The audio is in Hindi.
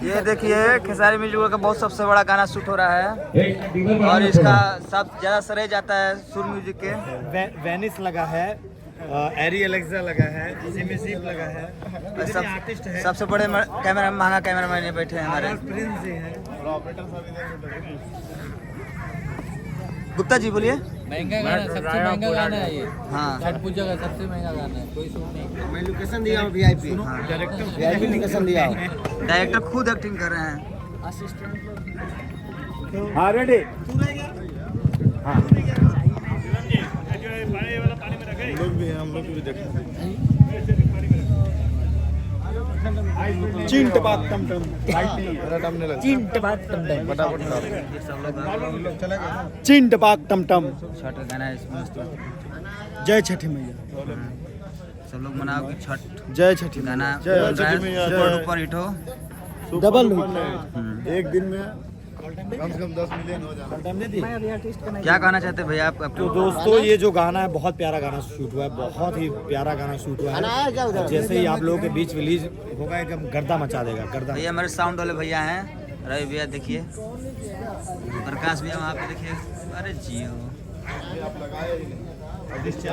ये देखिए खेसारी म्यूजिक का बहुत सबसे बड़ा गाना शूट हो रहा है और इसका सब ज्यादा श्रेय जाता है सुर म्यूजिक के। वेनिस लगा है, एरी एलेक्सा लगा है, जिमी जीप लगा है, आर्टिस्ट है। सबसे बड़े कैमरा महंगा कैमरा मैन बैठे हैं हमारे प्रिंस जी हैं। गुप्ता जी बोलिए। महंगा गाना, सबसे महंगा गाना है ये। हाँ छठ पूजा का सबसे महंगा गाना है, कोई शूट नहीं। मैं लोकेशन दिया हूँ VIP लोकेशन दिया हूँ। डायरेक्टर खुद एक्टिंग कर रहे हैं। हाँ रेडी। हाँ हम लोग भी देखें। चिंट बात टम टम चिंट बात टम टम चिंट बात टम टम। छठ का गाना है इसमें। जय छठी मैया। सब लोग मनाओ कि छठ जय छठी गाना जय छठी मैया। ऊपर हिट हो। डबल एक दिन में कम से कम 10 मिलियन हो जाना। क्या कहना चाहते हैं भैया आप? तो दोस्तों ये जो गाना है बहुत प्यारा गाना शूट हुआ है, बहुत ही प्यारा गाना शूट हुआ है। जैसे ही आप लोगों के बीच रिलीज होगा एकदम गर्दा मचा देगा गर्दा। भैया हमारे साउंड वाले भैया हैं, रवि भैया देखिए, प्रकाश भैया वहाँ पे देखिए। अरे जियो